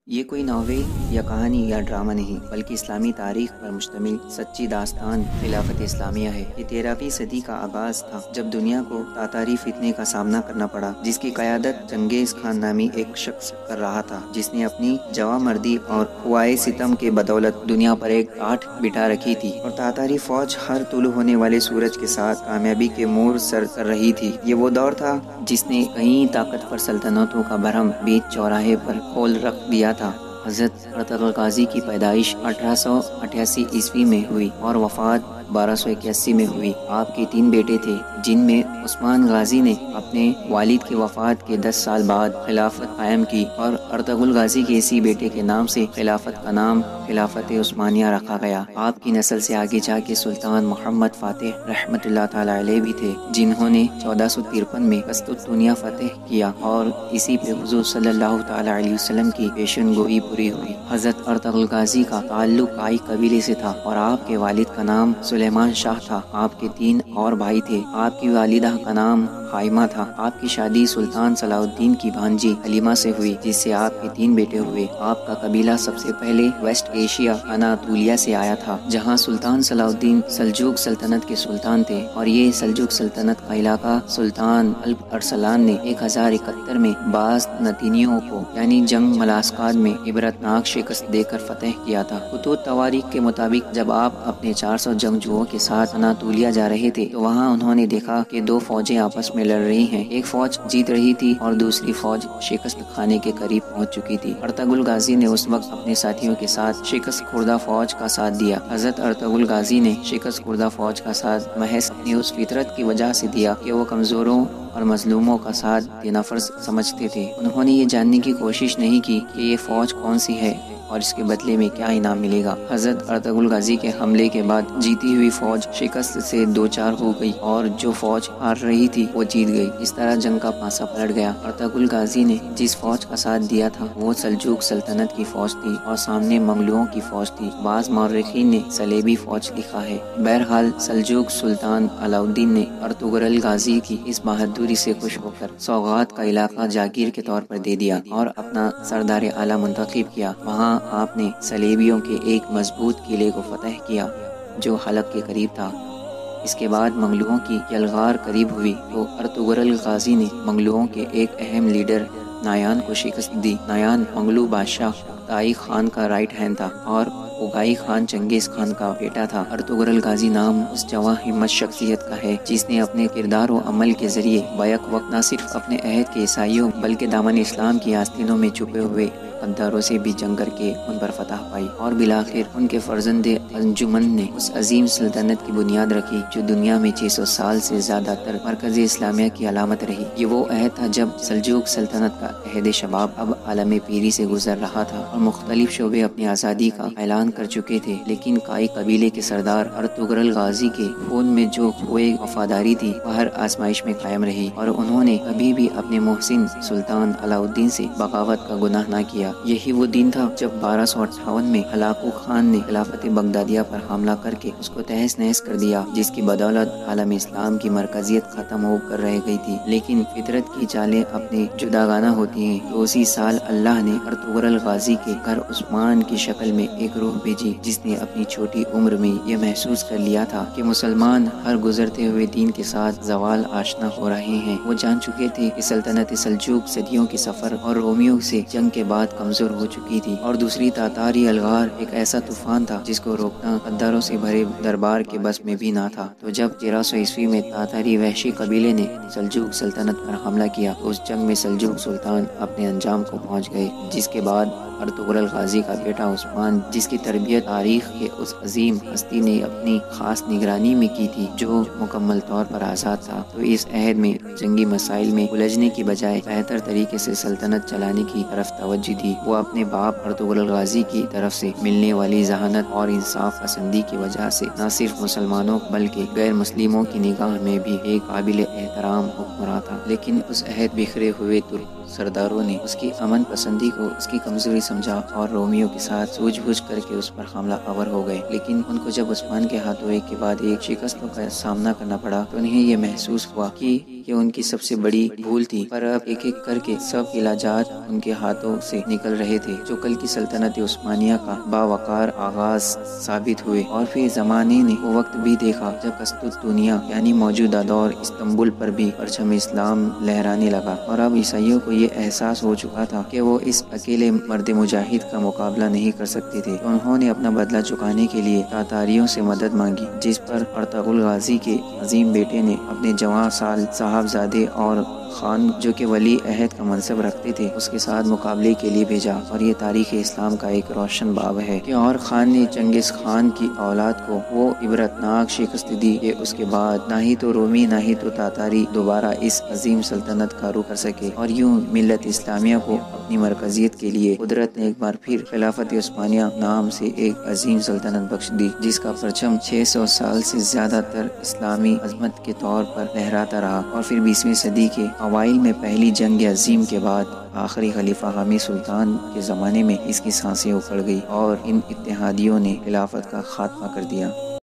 یہ کوئی ناول یا کہانی یا ڈرامہ نہیں بلکہ اسلامی تاریخ پر مشتمل سچی داستان خلافت اسلامیہ ہے۔ یہ 13ویں صدی کا آغاز تھا جب دنیا کو تاتاری فتنے کا سامنا کرنا پڑا، جس کی قیادت چنگیز خان نامی ایک شخص کر رہا تھا، جس نے اپنی جواں مردی اور قوائے ستم کے بدولت دنیا پر ایک آٹھ بٹھا رکھی تھی، اور تاتاری فوج ہر طلوع ہونے والے سورج کے ساتھ کامیابی کے مور سر کر رہی تھی۔ یہ وہ دور تھا جس نے کئی طاقتور سلطنتوں کا برہم بیچ چوراہے پر کھول رکھ دیا تھا۔ حضرت ارطغرل غازی کی پیدائش 1888 عیسوی میں ہوئی اور وفات 1281 میں ہوئی۔ آپ کے 3 بیٹے تھے، جن میں عثمان غازی نے اپنے والد کی وفات کے 10 سال بعد خلافت قائم کی، اور ارطغرل غازی کے اسی بیٹے کے نام سے خلافت کا نام خلافت عثمانیہ رکھا گیا۔ آپ کی نسل سے آگے جا کے سلطان محمد فاتح رحمۃ اللہ تعالی علیہ بھی تھے، جنہوں نے 1453 میں قسطنطنیہ فتح کیا، اور اسی پہ حضور صلی اللہ تعالی علیہ وسلم کی پیشن گوئی پوری ہوئی۔ حضرت ارطغرل غازی کا تعلق کائی قبیلے سے تھا، اور آپ کے والد کا نام سلیمان شاہ تھا۔ آپ کے 3 اور بھائی تھے۔ آپ کی والدہ کا نام حائمہ تھا۔ آپ کی شادی سلطان صلاح الدین کی بھانجی حلیمہ سے ہوئی، جس سے آپ کے 3 بیٹے ہوئے۔ آپ کا قبیلہ سب سے پہلے ویسٹ ایشیا اناطولیہ سے آیا تھا، جہاں سلطان صلاح الدین سلجوق سلطنت کے سلطان تھے، اور یہ سلجوق سلطنت کا علاقہ سلطان الپ ارسلان نے 1071 میں بازنطینیوں کو یعنی جنگ ملاسکاد میں عبرتناک شکست دے کر فتح کیا تھا۔ خطوط تواریخ کے مطابق جب آپ اپنے 400 جنگجوؤں کے ساتھ اناطولیہ جا رہے تھے تو وہاں انہوں نے دیکھا کہ 2 فوجیں آپس میں لڑ رہی ہیں۔ ایک فوج جیت رہی تھی اور دوسری فوج شکست کھانے کے قریب پہنچ چکی تھی۔ ارطغرل غازی نے اس وقت اپنے ساتھیوں کے ساتھ شکست خوردہ فوج کا ساتھ دیا۔ حضرت ارطغرل غازی نے شکست خوردہ فوج کا ساتھ محض اپنی اس فطرت کی وجہ سے دیا کہ وہ کمزوروں اور مظلوموں کا ساتھ دینا فرض سمجھتے تھے۔ انہوں نے یہ جاننے کی کوشش نہیں کی کہ یہ فوج کون سی ہے اور اس کے بدلے میں کیا انعام ملے گا۔ حضرت ارطغرل غازی کے حملے کے بعد جیتی ہوئی فوج شکست سے دوچار ہو گئی، اور جو فوج ہار رہی تھی وہ جیت گئی۔ اس طرح جنگ کا پانسا پلٹ گیا۔ ارطغرل غازی نے جس فوج کا ساتھ دیا تھا وہ سلجوق سلطنت کی فوج تھی، اور سامنے منگلوؤں کی فوج تھی۔ بعض مورخین نے صلیبی فوج لکھا ہے۔ بہرحال سلجوق سلطان علاء الدین نے ارطغرل غازی کی اس بہادری سے خوش ہو کر سوغات کا علاقہ جاگیر کے طور پر دے دیا اور اپنا سردار اعلیٰ منتخب کیا۔ وہاں آپ نے صلیبیوں کے ایک مضبوط قلعے کو فتح کیا جو حلب کے قریب تھا۔ اس کے بعد منگلوؤں کی یلغار قریب ہوئی تو ارطغرل غازی نے منگلوؤں کے ایک اہم لیڈر نایان کو شکست دی۔ نایان منگلو بادشاہ تائی خان کا رائٹ ہینڈ تھا اور اوگائی خان چنگیز خان کا بیٹا تھا۔ ارطغرل غازی نام اس جواں ہمت شخصیت کا ہے جس نے اپنے کردار و عمل کے ذریعے بیک وقت نہ صرف اپنے عہد کے عیسائیوں بلکہ دامن اسلام کی آستینوں میں چھپے ہوئے غداروں سے بھی جنگ کر کے ان پر فتح پائی، اور بالآخر ان کے فرزند انجمن نے اس عظیم سلطنت کی بنیاد رکھی جو دنیا میں 600 سال سے زیادہ تر مرکز اسلامیہ کی علامت رہی۔ یہ وہ عہد تھا جب سلجوق سلطنت کا عہد شباب اب عالم پیری سے گزر رہا تھا اور مختلف شعبے اپنی آزادی کا اعلان کر چکے تھے، لیکن کائی قبیلے کے سردار ارطغرل غازی کے خون میں جو قوت وفاداری تھی وہ ہر آزمائش میں قائم رہی، اور انہوں نے کبھی بھی اپنے محسن سلطان علاء الدین سے بغاوت کا گناہ نہ کیا۔ یہی وہ دن تھا جب 1258 میں ہلاکو خان نے خلافت بغدادیہ پر حملہ کر کے اس کو تہس نہس کر دیا، جس کی بدولت عالم اسلام کی مرکزیت ختم ہو کر رہ گئی تھی۔ لیکن فطرت کی چالیں اپنے جداگانہ ہوتی ہیں، تو اسی سال اللہ نے ارطغرل غازی کے گھر عثمان کی شکل میں ایک روح بھیجی جس نے اپنی چھوٹی عمر میں یہ محسوس کر لیا تھا کہ مسلمان ہر گزرتے ہوئے دین کے ساتھ زوال آشنا ہو رہے ہیں۔ وہ جان چکے تھے کہ سلطنت سلجوق صدیوں کے سفر اور رومیوں سے جنگ کے بعد کمزور ہو چکی تھی، اور دوسری تاتاری الغار ایک ایسا طوفان تھا جس کو روکنا غداروں سے بھرے دربار کے بس میں بھی نہ تھا۔ تو جب 1300 عیسوی میں تاتاری وحشی قبیلے نے سلجوق سلطنت پر حملہ کیا تو اس جنگ میں سلجوق سلطان اپنے انجام کو پہنچ گئے، جس کے بعد ارطغرل غازی کا بیٹا عثمان، جس کی تربیت تاریخ کے اس عظیم ہستی نے اپنی خاص نگرانی میں کی تھی جو مکمل طور پر آزاد تھا، تو اس عہد میں جنگی مسائل میں الجھنے کی بجائے بہتر طریقے سے سلطنت چلانے کی طرف توجہ دی۔ وہ اپنے باپ ارطغرل غازی کی طرف سے ملنے والی ذہانت اور انصاف پسندی کی وجہ سے نہ صرف مسلمانوں بلکہ غیر مسلموں کی نگاہ میں بھی ایک قابل احترام حکمراں تھا۔ لیکن اس عہد بکھرے ہوئے ترک سرداروں نے اس کی امن پسندی کو اس کی کمزوری سمجھا اور رومیوں کے ساتھ سوجھ بوجھ کر کے اس پر حملہ آور ہو گئے۔ لیکن ان کو جب عثمان کے ہاتھوں ایک کے بعد ایک شکستوں کا سامنا کرنا پڑا تو انہیں یہ محسوس ہوا کہ یہ ان کی سب سے بڑی بھول تھی، پر اب ایک ایک کر کے سب علاجات ان کے ہاتھوں سے نکل رہے تھے، جو کل کی سلطنت عثمانیہ کا باوقار آغاز ثابت ہوئے۔ اور پھر زمانے نے وہ وقت بھی دیکھا جب قسطنطنیہ یعنی موجودہ دور استنبول پر بھی پرچم اسلام لہرانے لگا، اور اب عیسائیوں کو یہ احساس ہو چکا تھا کہ وہ اس اکیلے مرد مجاہد کا مقابلہ نہیں کر سکتے تھے۔ تو انہوں نے اپنا بدلہ چکانے کے لیے تاتاریوں سے مدد مانگی، جس پر ارطغرل غازی کے عظیم بیٹے نے اپنے جوان سال صاحبزادے اور خان جو کہ ولی عہد کا منصب رکھتے تھے اس کے ساتھ مقابلے کے لیے بھیجا۔ اور یہ تاریخ اسلام کا ایک روشن باب ہے کہ اور خان نے چنگیز خان کی اولاد کو وہ عبرتناک شکست دی کہ اس کے بعد نہ ہی تو رومی نہ ہی تو تاتاری دوبارہ اس عظیم سلطنت کا رو کر سکے، اور یوں ملت اسلامیہ کو اپنی مرکزیت کے لیے قدرت نے ایک بار پھر خلافت عثمانیہ نام سے ایک عظیم سلطنت بخش دی، جس کا پرچم 600 سال سے زیادہ تر اسلامی عظمت کے طور پر لہراتا رہا۔ اور پھر 20ویں صدی کے اوائل میں پہلی جنگ عظیم کے بعد آخری خلیفہ حامی سلطان کے زمانے میں اس کی سانسیں اکھڑ گئی اور ان اتحادیوں نے خلافت کا خاتمہ کر دیا۔